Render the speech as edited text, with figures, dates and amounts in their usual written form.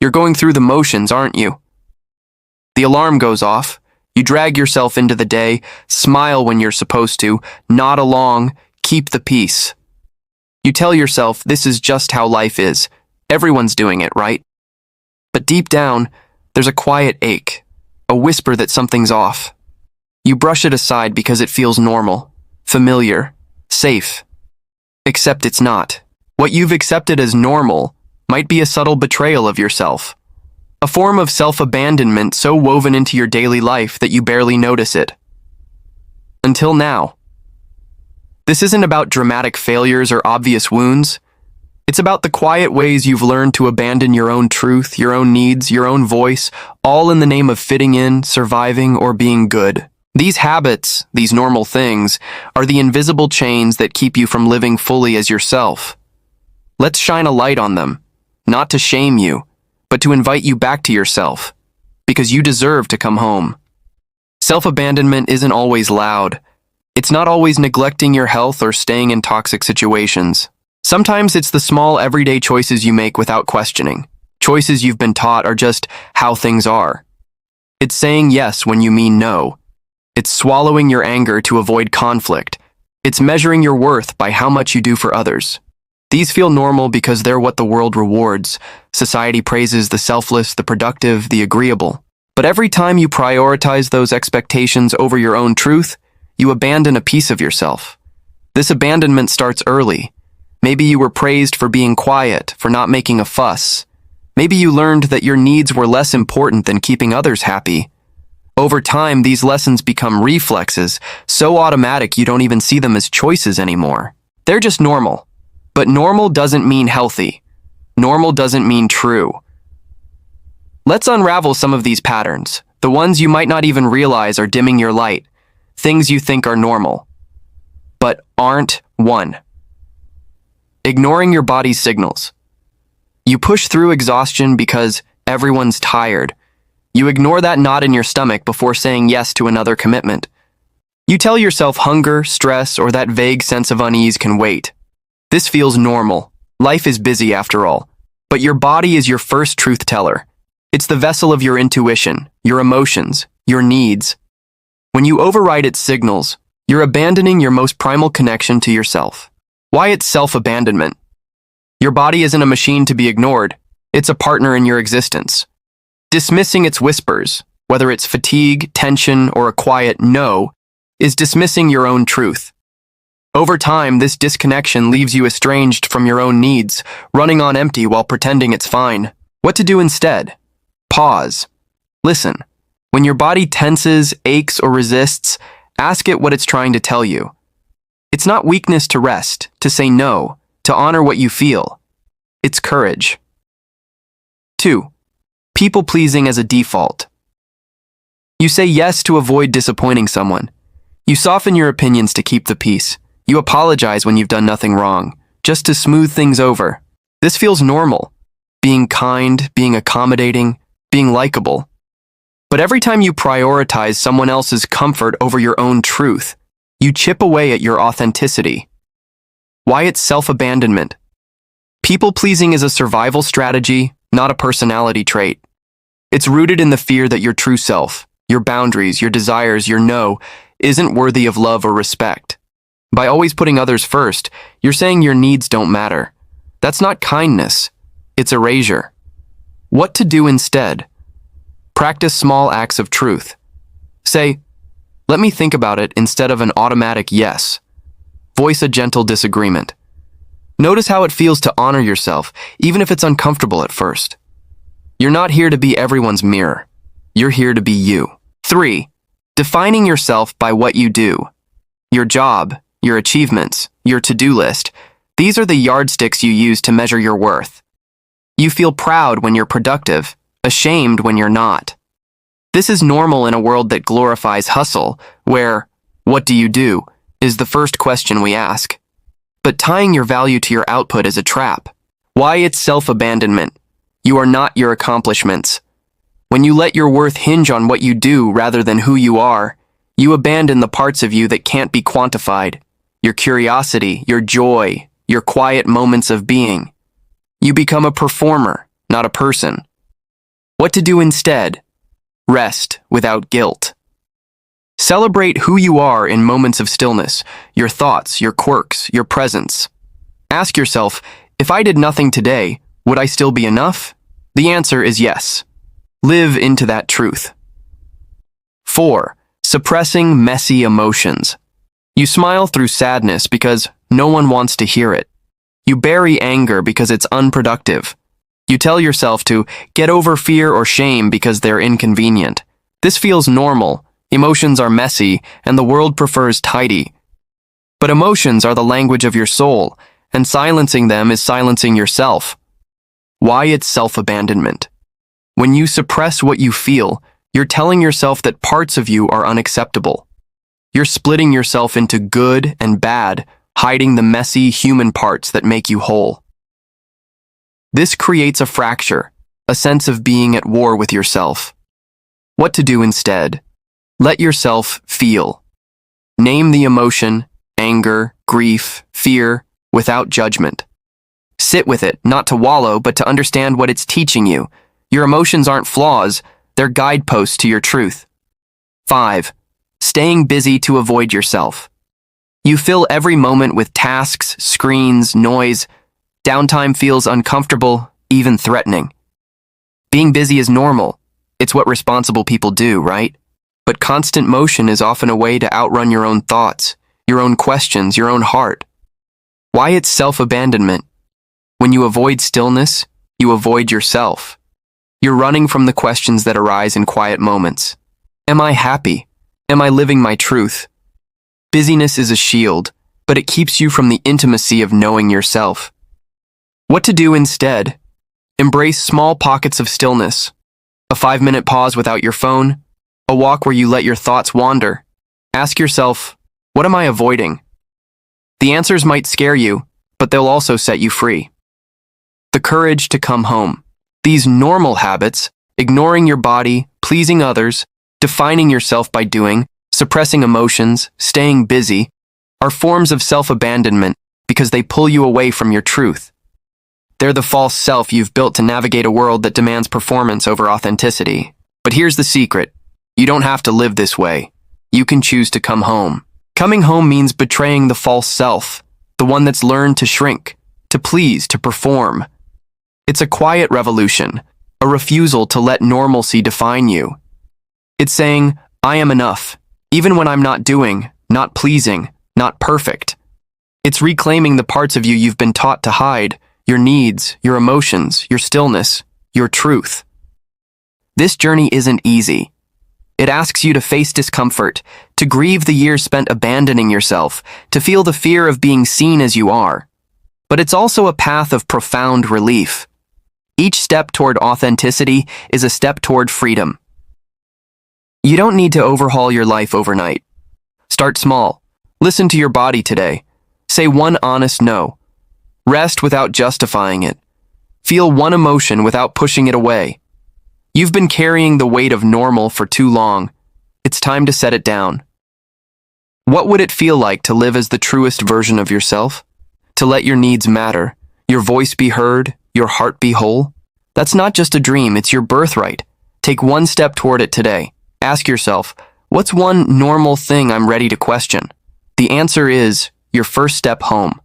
You're going through the motions, aren't you? The alarm goes off. You drag yourself into the day, smile when you're supposed to, nod along, keep the peace. You tell yourself this is just how life is. Everyone's doing it, right? But deep down, there's a quiet ache, a whisper that something's off. You brush it aside because it feels normal, familiar, safe. Except it's not. What you've accepted as normal might be a subtle betrayal of yourself. A form of self-abandonment so woven into your daily life that you barely notice it. Until now. This isn't about dramatic failures or obvious wounds. It's about the quiet ways you've learned to abandon your own truth, your own needs, your own voice, all in the name of fitting in, surviving, or being good. These habits, these normal things, are the invisible chains that keep you from living fully as yourself. Let's shine a light on them, not to shame you, but to invite you back to yourself, because you deserve to come home. Self-abandonment isn't always loud. It's not always neglecting your health or staying in toxic situations. Sometimes it's the small everyday choices you make without questioning. Choices you've been taught are just how things are. It's saying yes when you mean no. It's swallowing your anger to avoid conflict. It's measuring your worth by how much you do for others. These feel normal because they're what the world rewards. Society praises the selfless, the productive, the agreeable. But every time you prioritize those expectations over your own truth, you abandon a piece of yourself. This abandonment starts early. Maybe you were praised for being quiet, for not making a fuss. Maybe you learned that your needs were less important than keeping others happy. Over time, these lessons become reflexes, so automatic you don't even see them as choices anymore. They're just normal. But normal doesn't mean healthy. Normal doesn't mean true. Let's unravel some of these patterns, the ones you might not even realize are dimming your light, things you think are normal, but aren't. 1. Ignoring your body's signals. You push through exhaustion because everyone's tired. You ignore that knot in your stomach before saying yes to another commitment. You tell yourself hunger, stress, or that vague sense of unease can wait. This feels normal. Life is busy after all. But your body is your first truth teller. It's the vessel of your intuition, your emotions, your needs. When you override its signals, you're abandoning your most primal connection to yourself. Why it's self-abandonment? Your body isn't a machine to be ignored. It's a partner in your existence. Dismissing its whispers, whether it's fatigue, tension, or a quiet no, is dismissing your own truth. Over time, this disconnection leaves you estranged from your own needs, running on empty while pretending it's fine. What to do instead? Pause. Listen. When your body tenses, aches, or resists, ask it what it's trying to tell you. It's not weakness to rest, to say no, to honor what you feel. It's courage. 2. People-pleasing as a default. You say yes to avoid disappointing someone. You soften your opinions to keep the peace. You apologize when you've done nothing wrong, just to smooth things over. This feels normal. Being kind, being accommodating, being likable. But every time you prioritize someone else's comfort over your own truth, you chip away at your authenticity. Why it's self-abandonment? People-pleasing is a survival strategy, not a personality trait. It's rooted in the fear that your true self, your boundaries, your desires, your no, isn't worthy of love or respect. By always putting others first, you're saying your needs don't matter. That's not kindness. It's erasure. What to do instead? Practice small acts of truth. Say, let me think about it instead of an automatic yes. Voice a gentle disagreement. Notice how it feels to honor yourself, even if it's uncomfortable at first. You're not here to be everyone's mirror. You're here to be you. 3. Defining yourself by what you do. Your job, your achievements, your to-do list, these are the yardsticks you use to measure your worth. You feel proud when you're productive, ashamed when you're not. This is normal in a world that glorifies hustle, where, what do you do, is the first question we ask. But tying your value to your output is a trap. Why it's self-abandonment? You are not your accomplishments. When you let your worth hinge on what you do rather than who you are, you abandon the parts of you that can't be quantified. Your curiosity, your joy, your quiet moments of being. You become a performer, not a person. What to do instead? Rest without guilt. Celebrate who you are in moments of stillness, your thoughts, your quirks, your presence. Ask yourself, if I did nothing today, would I still be enough? The answer is yes. Live into that truth. 4. Suppressing messy emotions. You smile through sadness because no one wants to hear it. You bury anger because it's unproductive. You tell yourself to get over fear or shame because they're inconvenient. This feels normal. Emotions are messy, and the world prefers tidy. But emotions are the language of your soul, and silencing them is silencing yourself. Why it's self-abandonment. When you suppress what you feel, you're telling yourself that parts of you are unacceptable. You're splitting yourself into good and bad, hiding the messy human parts that make you whole. This creates a fracture, a sense of being at war with yourself. What to do instead? Let yourself feel. Name the emotion, anger, grief, fear, without judgment. Sit with it, not to wallow, but to understand what it's teaching you. Your emotions aren't flaws, they're guideposts to your truth. 5. Staying busy to avoid yourself. You fill every moment with tasks, screens, noise. Downtime feels uncomfortable, even threatening. Being busy is normal. It's what responsible people do, right? But constant motion is often a way to outrun your own thoughts, your own questions, your own heart. Why it's self-abandonment? When you avoid stillness, you avoid yourself. You're running from the questions that arise in quiet moments. Am I happy? Am I living my truth? Busyness is a shield, but it keeps you from the intimacy of knowing yourself. What to do instead? Embrace small pockets of stillness. A 5-minute pause without your phone. A walk where you let your thoughts wander. Ask yourself, what am I avoiding? The answers might scare you, but they'll also set you free. The courage to come home. These normal habits, ignoring your body, pleasing others, defining yourself by doing, suppressing emotions, staying busy, are forms of self-abandonment because they pull you away from your truth. They're the false self you've built to navigate a world that demands performance over authenticity. But here's the secret. You don't have to live this way. You can choose to come home. Coming home means betraying the false self, the one that's learned to shrink, to please, to perform. It's a quiet revolution, a refusal to let normalcy define you. It's saying, I am enough, even when I'm not doing, not pleasing, not perfect. It's reclaiming the parts of you you've been taught to hide, your needs, your emotions, your stillness, your truth. This journey isn't easy. It asks you to face discomfort, to grieve the years spent abandoning yourself, to feel the fear of being seen as you are. But it's also a path of profound relief. Each step toward authenticity is a step toward freedom. You don't need to overhaul your life overnight. Start small. Listen to your body today. Say one honest no. Rest without justifying it. Feel one emotion without pushing it away. You've been carrying the weight of normal for too long. It's time to set it down. What would it feel like to live as the truest version of yourself? To let your needs matter, your voice be heard, your heart be whole? That's not just a dream, it's your birthright. Take one step toward it today. Ask yourself, what's one normal thing I'm ready to question? The answer is your first step home.